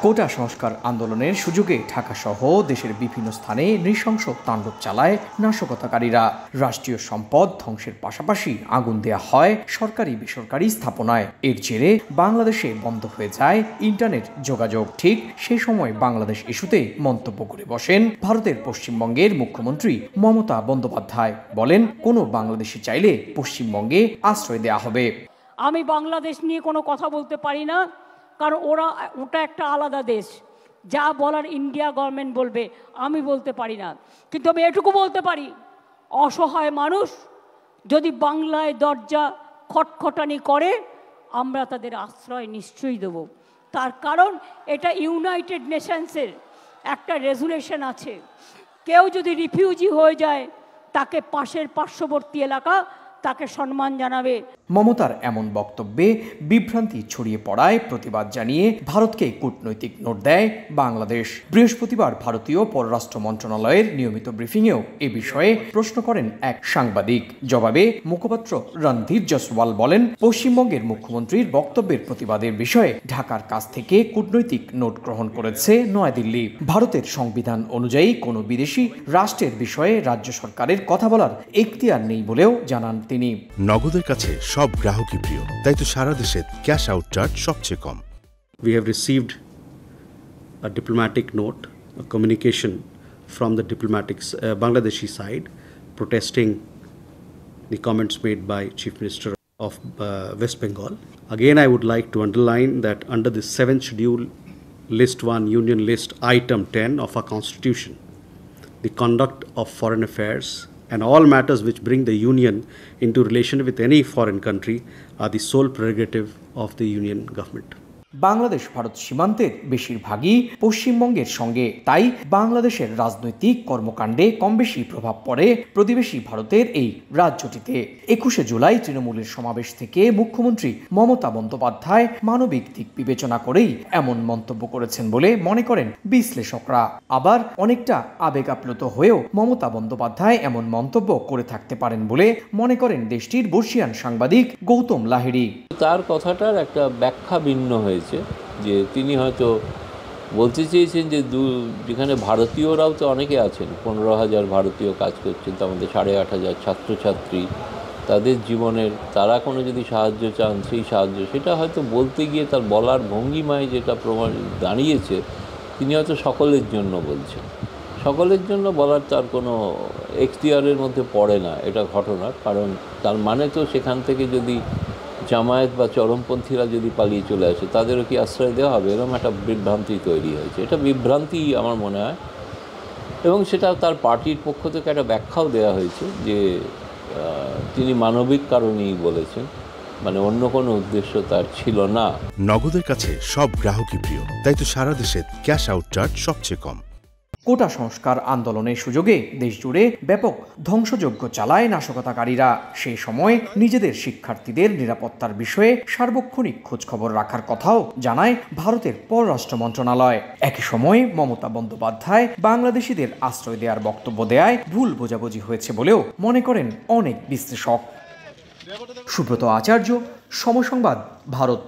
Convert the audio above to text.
কোটা সংস্কার আন্দোলনের সুযোগে ঢাকাসহ দেশের বিভিন্ন স্থানে নৃশংস তাণ্ডব চালায় নাশকতাকারীরা। রাষ্ট্রীয় সম্পদ ধ্বংসের পাশাপাশি আগুন দেয়া হয় সরকারি বেসরকারি স্থাপনায়। এর জেরে বাংলাদেশে বন্ধ হয়ে যায় ইন্টারনেট যোগাযোগ। ঠিক সেই সময় বাংলাদেশ ইস্যুতে মন্তব্য করে বসেন ভারতের পশ্চিমবঙ্গের মুখ্যমন্ত্রী মমতা বন্দ্যোপাধ্যায়। বলেন, কোনো বাংলাদেশি চাইলে পশ্চিমবঙ্গে আশ্রয় দেয়া হবে। আমি বাংলাদেশ নিয়ে কোনো কথা বলতে পারি না, কারণ ওটা একটা আলাদা দেশ। যা বলার ইন্ডিয়া গভর্নমেন্ট বলবে, আমি বলতে পারি না। কিন্তু আমি এটুকু বলতে পারি, অসহায় মানুষ যদি বাংলায় দরজা খটখটানি করে, আমরা তাদের আশ্রয় নিশ্চয়ই দেব। তার কারণ এটা ইউনাইটেড নেশনসের একটা রেজুলেশন আছে। কেউ যদি রিফিউজি হয়ে যায়, তাকে পার্শ্ববর্তী এলাকা তাকে সম্মান জানাবে। মমতার এমন বক্তব্যে বিভ্রান্তি ছড়িয়ে পড়ায় প্রতিবাদ জানিয়ে ভারতকে কূটনৈতিক নোট দেয় বাংলাদেশ। বৃহস্পতিবার ভারতীয় পররাষ্ট্র মন্ত্রণালয়ের নিয়মিত ব্রিফিংয়েও এ বিষয়ে প্রশ্ন করেন এক সাংবাদিক। জবাবে মুখপাত্র রণধীর জসওয়াল বলেন, পশ্চিমবঙ্গের মুখ্যমন্ত্রীর বক্তব্যের প্রতিবাদের বিষয়ে ঢাকার কাছ থেকে কূটনৈতিক নোট গ্রহণ করেছে নয়াদিল্লি। ভারতের সংবিধান অনুযায়ী কোনো বিদেশি রাষ্ট্রের বিষয়ে রাজ্য সরকারের কথা বলার এখতিয়ার নেই বলেও জানান তিনি। নগদের কাছে সব গ্রাহকই প্রিয়, তাই তো সারা দেশে ক্যাশ আউট চার্জ সবচেয়ে কম। We have received a diplomatic note, a communication from the Bangladeshi side protesting the comments made by Chief Minister of West Bengal. Again, I would like to underline that under the 7th schedule, list 1, union list, item 10 of our constitution, the conduct of foreign affairs and all matters which bring the union into relation with any foreign country are the sole prerogative of the union government. Bangladesh Bharat সীমান্তের বেশিরভাগই পশ্চিমবঙ্গের সঙ্গে, তাই বাংলাদেশের রাজনৈতিক কর্মকাণ্ডে কম বেশি প্রভাব পড়ে প্রতিবেশী ভারতের এই রাজ্যটিতে। 21শে জুলাই তৃণমূলের সমাবেশ থেকে মুখ্যমন্ত্রী মমতা বন্দ্যোপাধ্যায় মানবিক দিক বিবেচনা করেই এমন মন্তব্য করেছেন বলে মনে করেন বিশ্লেষকরা। আবার অনেকটা আবেগ আপ্লুত হয়েও মমতা বন্দ্যোপাধ্যায় এমন মন্তব্য করে থাকতে পারেন বলে মনে করেন দেশটির বর্ষিয়ান সাংবাদিক গৌতম লাহিড়ী। তার কথাটার একটা ব্যাখ্যা ভিন্ন হয়েছে, যে তিনি হয়তো বলতে চেয়েছেন যে যেখানে ভারতীয়রাও তো অনেকে আছেন, 15,000 ভারতীয় কাজ করছেন, তার মধ্যে 8,500 ছাত্রছাত্রী, তাদের জীবনের তারা কোনো যদি সাহায্য চান, সেই সাহায্য সেটা হয়তো বলতে গিয়ে তার বলার ভঙ্গিমায় যেটা প্রমাণ দাঁড়িয়েছে, তিনি হয়তো সকলের জন্য বলছেন। সকলের জন্য বলার তার কোনো এখতিয়ারের মধ্যে পড়ে না এটা ঘটনা। কারণ তার মানে তো সেখান থেকে যদি জামায়াত বা চরমপন্থীরা যদি পালিয়ে চলে আসে, তাদেরও কি আশ্রয় দেওয়া হবে? এরকম একটা বিভ্রান্তি তৈরি হয়েছে। এটা বিভ্রান্তি আমার মনে হয়, এবং সেটা তার পার্টির পক্ষ থেকে একটা ব্যাখ্যাও দেওয়া হয়েছে যে তিনি মানবিক কারণেই বলেছেন, মানে অন্য কোনো উদ্দেশ্য তার ছিল না। নগদের কাছে সব গ্রাহকই প্রিয়, তাই তো সারা দেশে ক্যাশ আউট চার্জ সবচেয়ে কম। কোটা সংস্কার আন্দোলনের সুযোগে দেশজুড়ে ব্যাপক ধ্বংসযজ্ঞ চালায় নাশকতাকারীরা। সেই সময় নিজেদের শিক্ষার্থীদের নিরাপত্তার বিষয়ে সার্বক্ষণিক খোঁজখবর রাখার কথাও জানায় ভারতের পররাষ্ট্র মন্ত্রণালয়। একই সময়ে মমতা বন্দ্যোপাধ্যায় বাংলাদেশিদের আশ্রয় দেওয়ার বক্তব্য দেয়ায় ভুল বোঝাবুঝি হয়েছে বলেও মনে করেন অনেক বিশ্লেষক। সুব্রত আচার্য, সময় সংবাদ, ভারত।